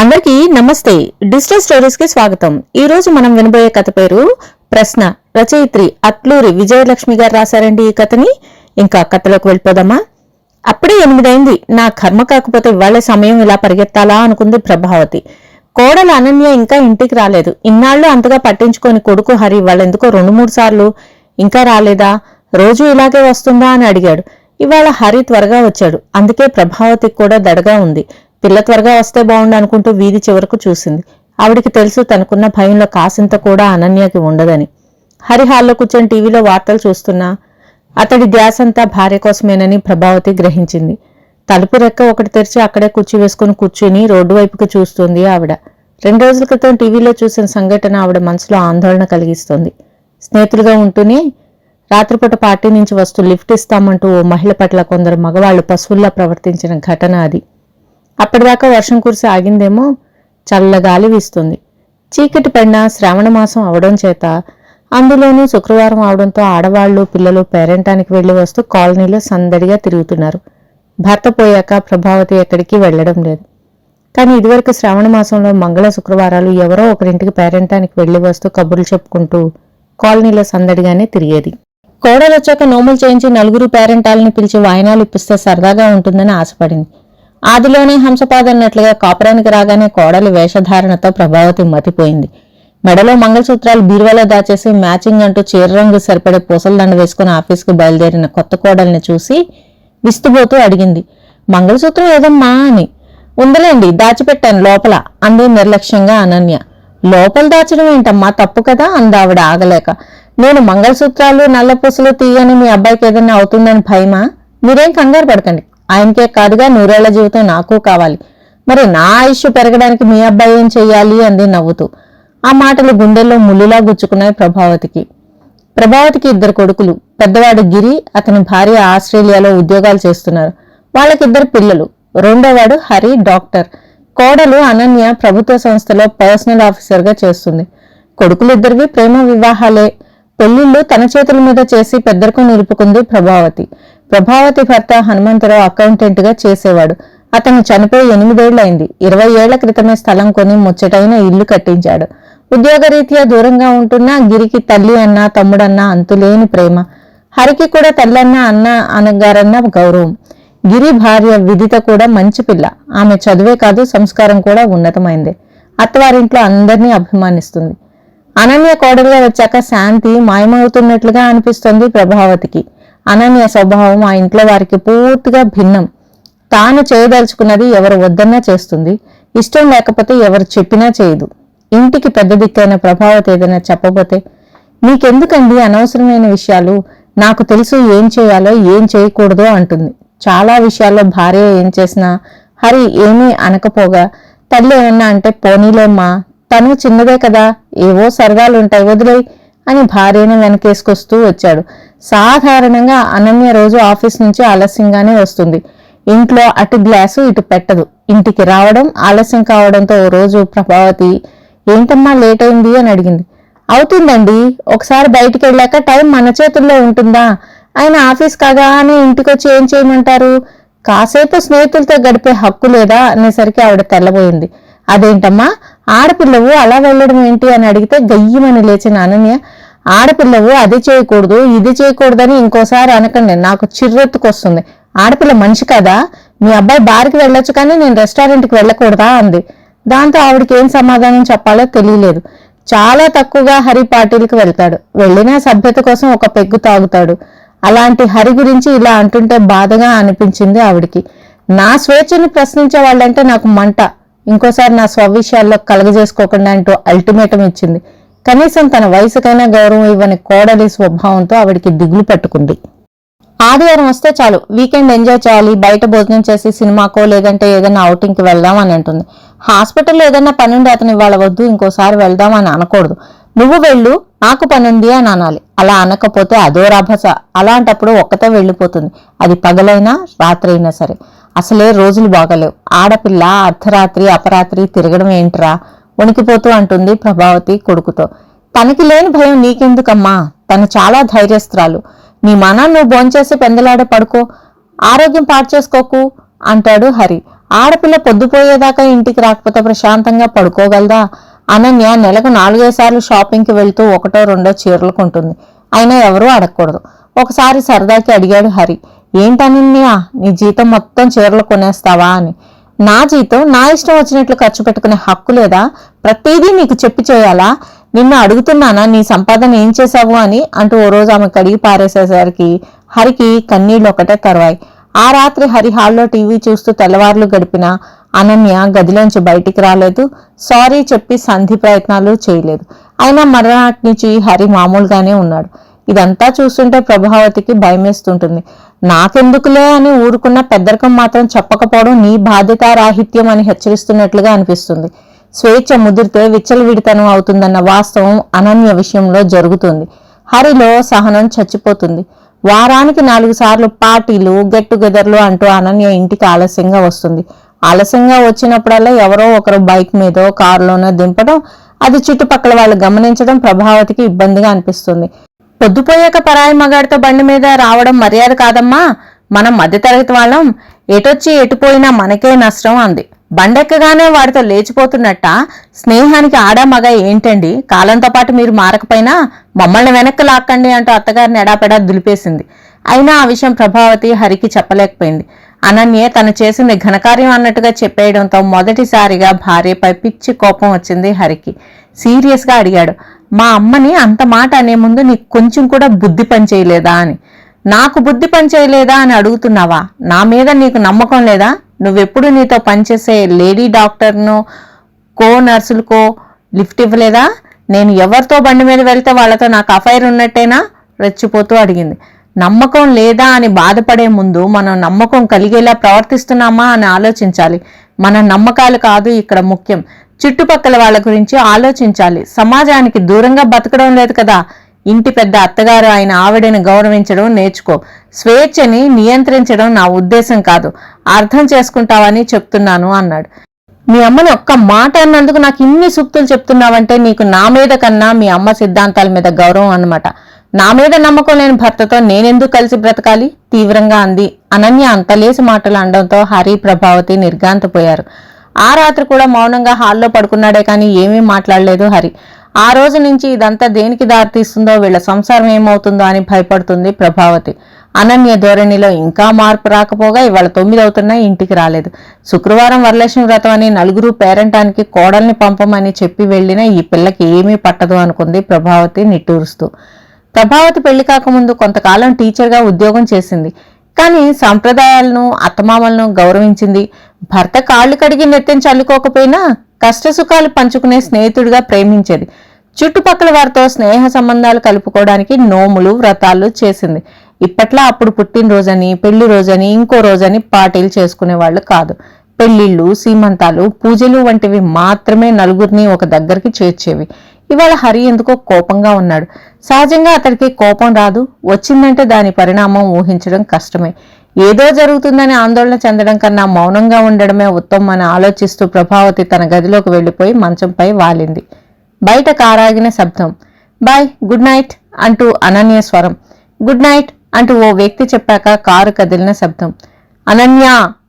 అందరికీ నమస్తే. Digital stories కి స్వాగతం. ఈ రోజు మనం వినబోయే కథ పేరు ప్రశ్న. రచయిత్రి అట్లూరి విజయలక్ష్మి గారు రాశారండి ఈ కథని. ఇంకా కథలోకి వెళ్ళిపోదామా? అప్పుడే 8 అయింది. నా కర్మ కాకపోతే ఇవాళ సమయం ఇలా పరిగెత్తాలా అనుకుంది ప్రభావతి. కోడలు అనన్య ఇంకా ఇంటికి రాలేదు. ఇన్నాళ్లు అంతగా పట్టించుకొని కొడుకు హరి వాళ్ళెందుకో 2-3 సార్లు ఇంకా రాలేదా, రోజు ఇలాగే వస్తుందా అని అడిగాడు. ఇవాళ హరి త్వరగా వచ్చాడు. అందుకే ప్రభావతికి కూడా దడగా ఉంది. పిల్ల త్వరగా వస్తే బాగుండు అనుకుంటూ వీధి చివరకు చూసింది. ఆవిడికి తెలుసు తనకున్న భయంలో కాసింత కూడా అనన్యకి ఉండదని. హరి హాల్లో కూర్చొని టీవీలో వార్తలు చూస్తున్నా అతడి ధ్యాసంతా భార్య కోసమేనని ప్రభావతి గ్రహించింది. తలుపు రెక్క ఒకటి తెరిచి అక్కడే కుర్చీ వేసుకుని కూర్చుని రోడ్డు వైపుకి చూస్తుంది ఆవిడ. 2 రోజుల క్రితం టీవీలో చూసిన సంఘటన ఆవిడ మనసులో ఆందోళన కలిగిస్తోంది. స్నేహితులుగా ఉంటూనే రాత్రిపూట పార్టీ నుంచి వస్తూ లిఫ్ట్ ఇస్తామంటూ ఓ మహిళ పట్ల కొందరు మగవాళ్లు పశువుల్లా ప్రవర్తించిన ఘటన అది. అప్పటిదాకా వర్షం కురిసి ఆగిందేమో. చల్లగాలి వీస్తుంది. చీకటి పడిన శ్రావణ మాసం అవడం చేత, అందులోనూ శుక్రవారం అవడంతో ఆడవాళ్లు పిల్లలు పేరెంటానికి వెళ్లి వస్తూ కాలనీలో సందడిగా తిరుగుతున్నారు. భర్త పోయాక ప్రభావతి ఎక్కడికి వెళ్లడం లేదు. కానీ ఇదివరకు శ్రావణ మాసంలో మంగళ శుక్రవారాలు ఎవరో ఒకరింటికి పేరెంటానికి వెళ్లి వస్తూ కబుర్లు చెప్పుకుంటూ కాలనీలో సందడిగానే తిరిగేది. కోడలు వచ్చాక నోములు చేయించి 4 పేరెంటాలని పిలిచి వాయినాలు ఇప్పిస్తే సరదాగా ఉంటుందని ఆశపడింది. ఆదిలోనే హంసపాదన్నట్లుగా కాపురానికి రాగానే కోడలి వేషధారణతో ప్రభావతి మతిపోయింది. మెడలో మంగళసూత్రాలు బీరువాలో దాచేసి మ్యాచింగ్ అంటూ చీరరంగు సరిపడే పూసలదండ వేసుకుని ఆఫీస్కి బయలుదేరిన కొత్త కోడల్ని చూసి విస్తుపోతూ అడిగింది, మంగళసూత్రం ఏదమ్మా అని. ఉందలేండి, దాచిపెట్టాను లోపల అంది నిర్లక్ష్యంగా అనన్య. లోపల దాచడం ఏంటమ్మా, తప్పు కదా అందావిడ ఆగలేక. నేను మంగళసూత్రాలు నల్లపూసలు తీయని మీ అబ్బాయికి ఏదైనా అవుతుందని భయమా? మీరేం కంగారు పడకండి, ఆయనకే కాదుగా 100 ఏళ్ల జీవితం నాకు కావాలి. మరి నా ఆయుష్ పెరగడానికి మీ అబ్బాయి ఏం చెయ్యాలి అంది నవ్వుతూ. ఆ మాటలు గుండెల్లో ముళ్ళులా గుచ్చుకున్నాయి ప్రభావతికి. ప్రభావతికి 2 కొడుకులు. పెద్దవాడు గిరి, అతని భార్య ఆస్ట్రేలియాలో ఉద్యోగాలు చేస్తున్నారు. వాళ్ళకి 2 పిల్లలు. రెండోవాడు హరి డాక్టర్. కోడలు అనన్య ప్రభుత్వ సంస్థలో పర్సనల్ ఆఫీసర్గా చేస్తుంది. కొడుకులిద్దరివి ప్రేమ వివాహాలే. పెళ్లిళ్లు తన చేతుల మీద చేసి పెద్దరికం నిలుపుకుంది ప్రభావతి. ప్రభావతి భర్త హనుమంతరావు అకౌంటెంట్ గా చేసేవాడు. అతను చనిపోయి 8 ఏళ్లైంది. 20 ఏళ్ల క్రితమే స్థలం కొని ముచ్చటైన ఇల్లు కట్టించాడు. ఉద్యోగరీత్యా దూరంగా ఉంటున్నా గిరికి తల్లి అన్నా తమ్ముడన్నా అంతులేని ప్రేమ. హరికి కూడా తల్లన్నా అన్న అనగారన్న గౌరవం. గిరి భార్య విదిత కూడా మంచి పిల్ల. ఆమె చదువే కాదు సంస్కారం కూడా ఉన్నతమైందే. అత్తవారింట్లో అందరినీ అభిమానిస్తుంది. అనన్య కోడలుగా వచ్చాక శాంతి మాయమవుతున్నట్లుగా అనిపిస్తుంది ప్రభావతికి. అనన్య స్వభావం ఆ ఇంట్లో వారికి పూర్తిగా భిన్నం. తాను చేయదలుచుకున్నది ఎవరు వద్దన్నా చేస్తుంది. ఇష్టం లేకపోతే ఎవరు చెప్పినా చేయదు. ఇంటికి పెద్ద దిక్కైన ప్రభావతి ఏదైనా చెప్పబోతే, నీకెందుకండి అనవసరమైన విషయాలు, నాకు తెలుసు ఏం చేయాలో ఏం చేయకూడదో అంటుంది. చాలా విషయాల్లో భార్య ఏం చేసినా హరి ఏమీ అనకపోగా, తల్లి ఏమన్నా అంటే పోనీలేమ్మా, తను చిన్నదే కదా, ఏవో సరదాలుంటాయి వదిలేయి అని భార్యను వెనకేసుకొస్తూ వచ్చాడు. సాధారణంగా అనన్య రోజు ఆఫీస్ నుంచి ఆలస్యంగానే వస్తుంది. ఇంట్లో అటు గ్లాసు ఇటు పెట్టదు. ఇంటికి రావడం ఆలస్యం కావడంతో ఓ రోజు ప్రభావతి, ఏంటమ్మా లేట్ అయింది అని అడిగింది. అవుతుందండి, ఒకసారి బయటికి వెళ్ళాక టైం మన చేతుల్లో ఉంటుందా, ఆయన ఆఫీస్ కాగానే ఇంటికొచ్చి ఏం చేయమంటారు, కాసేపు స్నేహితులతో గడిపే హక్కు లేదా అనేసరికి ఆవిడ తెల్లబోయింది. అదేంటమ్మా, ఆడపిల్లవు అలా వెళ్ళడం ఏంటి అని అడిగితే గయ్యమని లేచిన అనన్య, ఆడపిల్లవు అది చేయకూడదు ఇది చేయకూడదని ఇంకోసారి అనకండి, నాకు చిర్రెత్తుకొస్తుంది. ఆడపిల్ల మనిషి కదా, మీ అబ్బాయి బార్కి వెళ్ళొచ్చు కానీ నేను రెస్టారెంట్కి వెళ్ళకూడదా అంది. దాంతో ఆవిడకి ఏం సమాధానం చెప్పాలో తెలియలేదు. చాలా తక్కువగా హరి పార్టీలకు వెళ్తాడు. వెళ్ళినా సభ్యత కోసం ఒక పెగ్గు తాగుతాడు. అలాంటి హరి గురించి ఇలా అంటుంటే బాధగా అనిపించింది ఆవిడికి. నా స్వేచ్ఛను ప్రశ్నించే వాళ్ళంటే నాకు మంట. ఇంకోసారి నా స్వవిషయాల్లో కలగజేసుకోకుండా అంటూ అల్టిమేటం ఇచ్చింది. కనీసం తన వయసుకైనా గౌరవం ఇవ్వని కోడలి స్వభావంతో ఆవిడికి దిగులు పట్టుకుంది. ఆదివారం వస్తే చాలు, వీకెండ్ ఎంజాయ్ చేయాలి, బయట భోజనం చేసి సినిమాకో లేదంటే ఏదైనా అవుటింగ్కి వెళ్దాం అని అంటుంది. హాస్పిటల్లో ఏదైనా పనుండి అతను ఇవాళ వద్దు ఇంకోసారి వెళ్దాం అని అనకూడదు. నువ్వు వెళ్ళు, నాకు పనుంది అని అనాలి. అలా అనకపోతే అదో రభస. అలాంటప్పుడు ఒక్కతే వెళ్ళిపోతుంది. అది పగలైనా రాత్రైనా సరే. అసలే రోజులు బాగలేవు. ఆడపిల్ల అర్ధరాత్రి అపరాత్రి తిరగడం ఏంట్రా, వణికిపోతూ అంటుంది ప్రభావతి కొడుకుతో. తనకి లేని భయం నీకెందుకమ్మా, తను చాలా ధైర్యస్త్రాలు. నీ మనా నువ్వు భోంచేసి పెందలాడే పడుకో, ఆరోగ్యం పాడు చేసుకోకు అంటాడు హరి. ఆడపిల్ల పొద్దుపోయేదాకా ఇంటికి రాకపోతే ప్రశాంతంగా పడుకోగలదా? అనన్య నెలకు 4-5 సార్లు షాపింగ్కి వెళ్తూ 1-2 చీరలు కొంటుంది. అయినా ఎవరూ అడగకూడదు. ఒకసారి సరదాకి అడిగాడు హరి, ఏంటనన్య నీ జీతం మొత్తం చీరలు కొనేస్తావా అని. నా జీతం నా ఇష్టం వచ్చినట్లు ఖర్చు పెట్టుకునే హక్కు లేదా? ప్రతిదీ నీకు చెప్పి చేయాలా? నిన్ను అడుగుతున్నానా నీ సంపాదన ఏం చేశావు అని అంటూ ఓ రోజు ఆమె కడిగి పారేసేసరికి హరికి కన్నీళ్లు ఒకటే కరువాయి. ఆ రాత్రి హరి హాల్లో టీవీ చూస్తూ తెల్లవార్లు గడిపిన అనన్య గదిలోంచి బయటికి రాలేదు. సారీ చెప్పి సంధి ప్రయత్నాలు చేయలేదు. అయినా మర్నాటి నుంచి హరి మామూలుగానే ఉన్నాడు. ఇదంతా చూస్తుంటే ప్రభావతికి భయమేస్తుంటుంది. నాకెందుకులే అని ఊరుకున్న పెద్దరికం మాత్రం చెప్పకపోవడం నీ బాధ్యతారాహిత్యం అని హెచ్చరిస్తున్నట్లుగా అనిపిస్తుంది. స్వేచ్ఛ ముదిరితే విచ్చలవిడితనం అవుతుందన్న వాస్తవం అనన్య విషయంలో జరుగుతుంది. హరిలో సహనం చచ్చిపోతుంది. వారానికి 4 సార్లు పార్టీలు, గెట్ టుగెదర్లు అంటూ అనన్య ఇంటికి ఆలస్యంగా వస్తుంది. ఆలస్యంగా వచ్చినప్పుడల్లా ఎవరో ఒకరు బైక్ మీదో కారులోనో దింపడం, అది చుట్టుపక్కల వాళ్ళు గమనించడం ప్రభావతికి ఇబ్బందిగా అనిపిస్తుంది. పొద్దుపోయాక పరాయి మగాడితో బండి మీద రావడం మర్యాద కాదమ్మా, మనం మధ్యతరగతి వాళ్ళం, ఎటొచ్చి ఎటుపోయినా మనకే నష్టం అంది. బండెక్కగానే వాడితో లేచిపోతున్నట్ట స్నేహానికి ఆడా మగ ఏంటండి? కాలంతో పాటు మీరు మారకపోయినా మమ్మల్ని వెనక్కి లాక్కండి అంటూ అత్తగారిని ఎడాపెడా దులిపేసింది. అయినా ఆ విషయం ప్రభావతి హరికి చెప్పలేకపోయింది. అనన్య తను చేసింది ఘనకార్యం అన్నట్టుగా చెప్పేయడంతో మొదటిసారిగా భార్యపై పిచ్చి కోపం వచ్చింది హరికి. సీరియస్ గా అడిగాడు, మా అమ్మని అంత మాట అనే ముందు నీకు కొంచెం కూడా బుద్ధి పనిచేయలేదా అని. నాకు బుద్ధి పనిచేయలేదా అని అడుగుతున్నావా? నా మీద నీకు నమ్మకం లేదా? నువ్వెప్పుడు నీతో పనిచేసే లేడీ డాక్టర్నో కో నర్సులకో లిఫ్ట్ ఇవ్వలేదా? నేను ఎవరితో బండి మీద వెళ్తే వాళ్లతో నాకు అఫైర్ ఉన్నట్టేనా? రెచ్చిపోతూ అడిగింది. నమ్మకం లేదా అని బాధపడే ముందు మనం నమ్మకం కలిగేలా ప్రవర్తిస్తున్నామా అని ఆలోచించాలి. మన నమ్మకాలు కాదు ఇక్కడ ముఖ్యం, చుట్టుపక్కల వాళ్ళ గురించి ఆలోచించాలి. సమాజానికి దూరంగా బతకడం లేదు కదా. ఇంటి పెద్ద అత్తగారు అయిన ఆవిడని గౌరవించడం నేర్చుకో. స్వేచ్ఛని నియంత్రించడం నా ఉద్దేశం కాదు, అర్థం చేసుకుంటావని చెప్తున్నాను అన్నాడు. మీ అమ్మని ఒక్క మాట అన్నందుకు నాకు ఇన్ని సూక్తులు చెప్తున్నావంటే నీకు నా మీద కన్నా మీ అమ్మ సిద్ధాంతాల మీద గౌరవం అన్నమాట. నా మీద నమ్మకం లేని భర్తతో నేనెందుకు కలిసి బ్రతకాలి? తీవ్రంగా అంది. అనన్య అంతలేసి మాటలు అనడంతో హరి, ప్రభావతి నిర్ఘాంతపోయారు. ఆ రాత్రి కూడా మౌనంగా హాల్లో పడుకున్నాడే కానీ ఏమీ మాట్లాడలేదు హరి. ఆ రోజు నుంచి ఇదంతా దేనికి దారితీస్తుందో, వీళ్ల సంసారం ఏమవుతుందో అని భయపడుతుంది ప్రభావతి. అనన్య ధోరణిలో ఇంకా మార్పు రాకపోగా ఇవాళ 9 అవుతున్నా ఇంటికి రాలేదు. శుక్రవారం వరలక్ష్మి వ్రతం అని నలుగురు పేరంటానికి కోడల్ని పంపమని చెప్పి వెళ్లినా ఈ పిల్లకి ఏమీ పట్టదు అనుకుంది ప్రభావతి నిట్టూరుస్తూ. ప్రభావతి పెళ్లి కాకముందు కొంతకాలం టీచర్గా ఉద్యోగం చేసింది. కానీ సంప్రదాయాలను, అత్తమామలను గౌరవించింది. భర్త కాళ్లు కడిగి నెత్తిని చల్లుకోకపోయినా కష్టసుఖాలు పంచుకునే స్నేహితుడిగా ప్రేమించేది. చుట్టుపక్కల వారితో స్నేహ సంబంధాలు కలుపుకోవడానికి నోములు, వ్రతాలు చేసింది. ఇప్పట్లా అప్పుడు పుట్టినరోజని, పెళ్లి రోజని, ఇంకో రోజని పార్టీలు చేసుకునేవాళ్లు కాదు. పెళ్లిళ్లు, సీమంతాలు, పూజలు వంటివి మాత్రమే నలుగురిని ఒక దగ్గరికి చేర్చేవి. ఇవాళ హరి ఎందుకో కోపంగా ఉన్నాడు. సహజంగా అతడికి కోపం రాదు, వచ్చిందంటే దాని పరిణామం ఊహించడం కష్టమే. ఏదో జరుగుతుందని ఆందోళన చెందడం కన్నా మౌనంగా ఉండడమే ఉత్తమమని ఆలోచిస్తూ ప్రభావతి తన గదిలోకి వెళ్లిపోయి మంచంపై వాలింది. బయట కారాగిన శబ్దం. బాయ్, గుడ్ నైట్ అంటూ అనన్య స్వరం. గుడ్ నైట్ అంటూ ఓ వ్యక్తి చెప్పాక కారు కదిలిన శబ్దం. అనన్య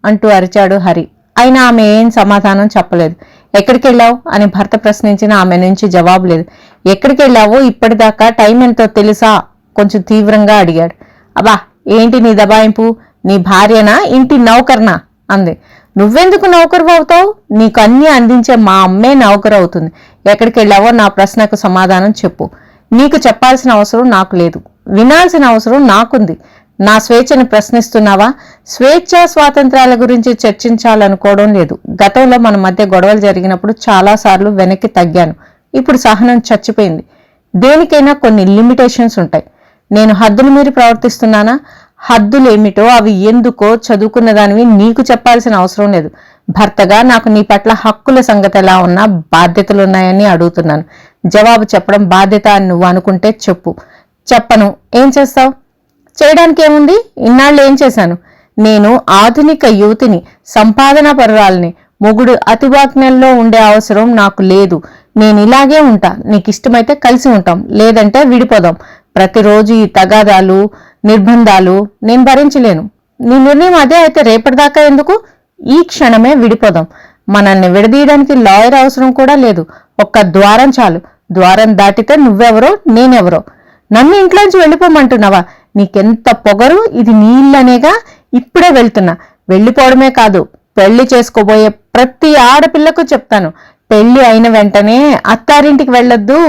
అంటూ అరిచాడు హరి. అయినా ఆమె ఏం సమాధానం చెప్పలేదు. ఎక్కడికెళ్ళావు అని భర్త ప్రశ్నించిన ఆమె నుంచి జవాబు లేదు. ఎక్కడికెళ్ళావో ఇప్పటిదాకా టైం ఎంతో తెలుసా? కొంచెం తీవ్రంగా అడిగాడు. అబ్బా, ఏంటి నీ దబాయింపు? నీ భార్యనా, ఇంటి నౌకర్నా అంది. నువ్వెందుకు నౌకరు అవుతావు? నీకు అన్నీ అందించే మా అమ్మే నౌకరు అవుతుంది. ఎక్కడికెళ్ళావో నా ప్రశ్నకు సమాధానం చెప్పు. నీకు చెప్పాల్సిన అవసరం నాకు లేదు, వినాల్సిన అవసరం నాకుంది. నా స్వేచ్ఛను ప్రశ్నిస్తున్నావా? స్వేచ్ఛ స్వాతంత్రాల గురించి చర్చించాలనుకోవడం లేదు. గతంలో మన మధ్య గొడవలు జరిగినప్పుడు చాలాసార్లు వెనక్కి తగ్గాను. ఇప్పుడు సహనం చచ్చిపోయింది. దేనికైనా కొన్ని లిమిటేషన్స్ ఉంటాయి. నేను హద్దులు మీరి ప్రవర్తిస్తున్నానా? హద్దులేమిటో, అవి ఎందుకో చదువుకున్న దానివి నీకు చెప్పాల్సిన అవసరం లేదు. భర్తగా నాకు నీ పట్ల హక్కుల సంగతి ఎలా ఉన్నా బాధ్యతలున్నాయని అడుగుతున్నాను. జవాబు చెప్పడం బాధ్యత అని నువ్వు అనుకుంటే చెప్పు. చెప్పను, ఏం చేస్తావు? చేయడానికి ఏముంది? ఇన్నాళ్ళు ఏం చేశాను? నేను ఆధునిక యువతిని, సంపాదన పరురాల్ని. మొగుడు అతివాజ్ఞల్లో ఉండే అవసరం నాకు లేదు. నేను ఇలాగే ఉంటా. నీకు ఇష్టమైతే కలిసి ఉంటాం, లేదంటే విడిపోదాం. ప్రతిరోజు ఈ తగాదాలు, నిర్బంధాలు నేను భరించలేను. నీ నిర్ణయం అదే అయితే రేపటిదాకా ఎందుకు? ఈ క్షణమే విడిపోదాం. మనల్ని విడదీయడానికి లాయర్ అవసరం కూడా లేదు. ఒక్క ద్వారం చాలు. ద్వారం దాటితే నువ్వెవరో నేనెవరో. నన్ను ఇంట్లోంచి వెళ్ళిపోమంటున్నావా? నీకెంత పొగరు! ఇది నీళ్ళనేగా. ఇప్పుడే వెళ్తున్నా. వెళ్ళిపోవడమే కాదు, పెళ్లి చేసుకోబోయే ప్రతి ఆడపిల్లకు చెప్తాను, పెళ్లి అయిన వెంటనే అత్తారింటికి వెళ్ళొద్దు,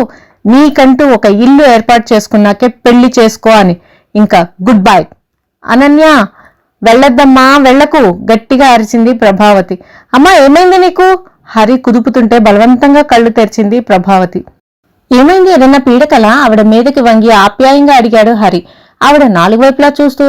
నీకంటూ ఒక ఇల్లు ఏర్పాటు చేసుకున్నాకే పెళ్లి చేసుకో అని. ఇంకా గుడ్ బై. అనన్య, వెళ్ళొద్దమ్మా, వెళ్ళకు, గట్టిగా అరిచింది ప్రభావతి. అమ్మా, ఏమైంది నీకు? హరి కుదుపుతుంటే బలవంతంగా కళ్ళు తెరిచింది ప్రభావతి. ఏమైంది? ఏదన్నా పీడకలా? ఆవిడ మీదకి వంగి ఆప్యాయంగా అడిగాడు హరి. ఆవిడ నాలుగు వైపులా చూస్తూ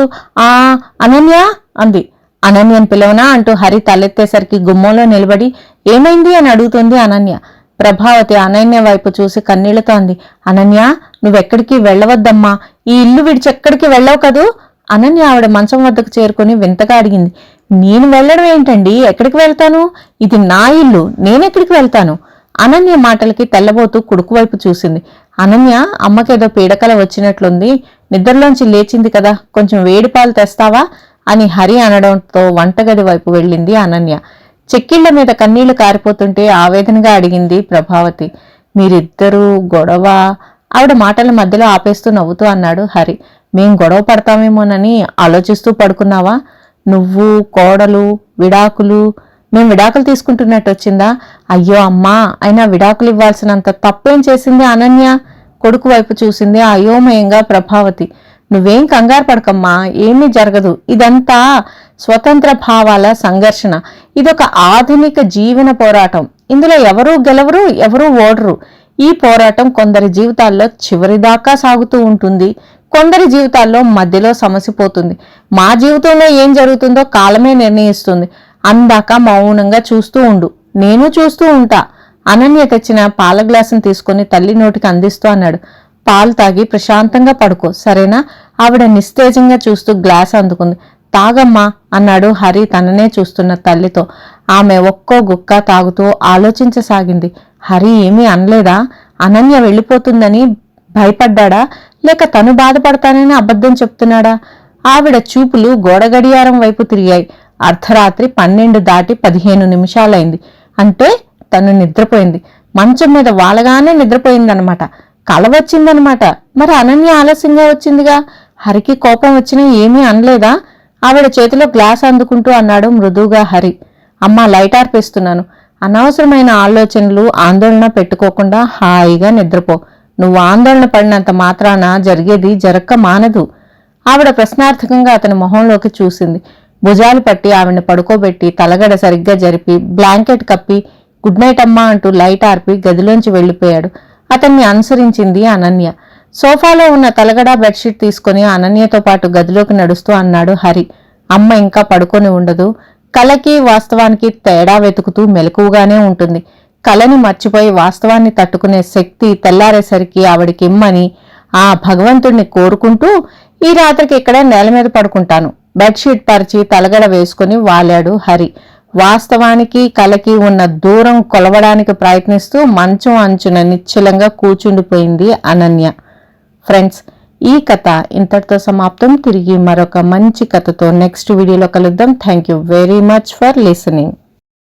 అనన్య అంది. అనన్యని పిలవనా అంటూ హరి తలెత్తేసరికి గుమ్మంలో నిలబడి ఏమైంది అని అడుగుతుంది అనన్య. ప్రభావతి అనన్య వైపు చూసి కన్నీళ్లతో అంది. అనన్య, నువ్వెక్కడికి వెళ్ళవద్దమ్మా, ఈ ఇల్లు విడిచెక్కడికి వెళ్ళవు కదూ. అనన్య ఆవిడ మంచం వద్దకు చేరుకుని వింతగా అడిగింది. నేను వెళ్ళడం ఏంటండి? ఎక్కడికి వెళ్తాను? ఇది నా ఇల్లు, నేనెక్కడికి వెళ్తాను? అనన్య మాటలకి తెల్లబోతూ కుడుకు వైపు చూసింది. అనన్య, అమ్మకేదో పీడకల వచ్చినట్లుంది, నిద్రలోంచి లేచింది కదా, కొంచెం వేడి పాలు తెస్తావా అని హరి అనడంతో వంటగది వైపు వెళ్ళింది అనన్య. చెక్కిళ్ల మీద కన్నీళ్లు కారిపోతుంటే ఆవేదనగా అడిగింది ప్రభావతి. మీరిద్దరూ గొడవ? ఆవిడ మాటల మధ్యలో ఆపేస్తూ నవ్వుతూ అన్నాడు హరి. మేం గొడవ పడతామేమోనని ఆలోచిస్తూ పడుకున్నావా? నువ్వు, కోడలు, విడాకులు. మేం విడాకులు తీసుకుంటున్నట్టు వచ్చిందా? అయ్యో అమ్మా, అయినా విడాకులు ఇవ్వాల్సినంత తప్పేం చేసింది అనన్య? కొడుకు వైపు చూసింది అయోమయంగా ప్రభావతి. నువ్వేం కంగారు పడకమ్మా, ఏమీ జరగదు. ఇదంతా స్వతంత్ర భావాల సంఘర్షణ. ఇదొక ఆధునిక జీవన పోరాటం. ఇందులో ఎవరూ గెలవరు, ఎవరూ ఓడరు. ఈ పోరాటం కొందరి జీవితాల్లో చివరిదాకా సాగుతూ ఉంటుంది, కొందరి జీవితాల్లో మధ్యలో సమసిపోతుంది. మా జీవితంలో ఏం జరుగుతుందో కాలమే నిర్ణయిస్తుంది. అందాక మౌనంగా చూస్తూ ఉండు, నేను చూస్తూ ఉంటా. అనన్య తెచ్చిన పాల గ్లాసును తీసుకుని తల్లి నోటికి అందిస్తూ అన్నాడు. పాలు తాగి ప్రశాంతంగా పడుకో, సరేనా? ఆవిడ నిస్తేజంగా చూస్తూ గ్లాస్ అందుకుంది. తాగమ్మా అన్నాడు హరి తననే చూస్తున్న తల్లితో. ఆమె ఒక్కో గుక్క తాగుతూ ఆలోచించసాగింది. హరి ఏమీ అనలేదా? అనన్య వెళ్ళిపోతుందని భయపడ్డా, లేక తను బాధపడతానని అబద్ధం చెప్తున్నాడా? ఆవిడ చూపులు గోడగడియారం వైపు తిరిగాయి. అర్ధరాత్రి 12 దాటి 15 నిమిషాలైంది. అంటే తను నిద్రపోయింది. మంచం మీద వాలగానే నిద్రపోయిందనమాట. కల వచ్చిందనమాట. మరి అనన్య ఆలస్యంగా వచ్చిందిగా. హరికి కోపం వచ్చినా ఏమీ అనలేదా? ఆవిడ చేతిలో గ్లాస్ అందుకుంటూ అన్నాడు మృదువుగా హరి. అమ్మా, లైట్ ఆర్పేస్తున్నాను. అనవసరమైన ఆలోచనలు, ఆందోళన పెట్టుకోకుండా హాయిగా నిద్రపో. నువ్వు ఆందోళన పడినంత మాత్రాన జరిగేది జరక్క మానదు. ఆవిడ ప్రశ్నార్థకంగా అతని మొహంలోకి చూసింది. భుజాలు పట్టి ఆవిడని పడుకోబెట్టి తలగడ సరిగ్గా జరిపి బ్లాంకెట్ కప్పి గుడ్ నైట్ అమ్మా అంటూ లైట్ ఆర్పి గదిలోంచి వెళ్లిపోయాడు. అతన్ని అనుసరించింది అనన్య. సోఫాలో ఉన్న తలగడ బెడ్షీట్ తీసుకుని అనన్యతో పాటు గదిలోకి నడుస్తూ అన్నాడు హరి. అమ్మ ఇంకా పడుకొని ఉండదు. కలకి వాస్తవానికి తేడా వెతుకుతూ మెలకువగానే ఉంటుంది. కలని మర్చిపోయి వాస్తవాన్ని తట్టుకునే శక్తి తెల్లారేసరికి ఆవిడికిమ్మని ఆ భగవంతుణ్ణి కోరుకుంటూ ఈ రాత్రికి ఇక్కడే నేల మీద పడుకుంటాను బెడ్షీట్ పరిచి తలగడ వేసుకుని వాలాడు హరి. వాస్తవానికి కలకి ఉన్న దూరం కొలవడానికి ప్రయత్నిస్తూ మంచం అంచున నిశ్చలంగా కూచుండిపోయింది అనన్య. ఫ్రెండ్స్, ఈ కథ ఇంతటితో సమాప్తం. తిరిగి మరొక మంచి కథతో నెక్స్ట్ వీడియోలో కలుద్దాం. Thank you very much for listening.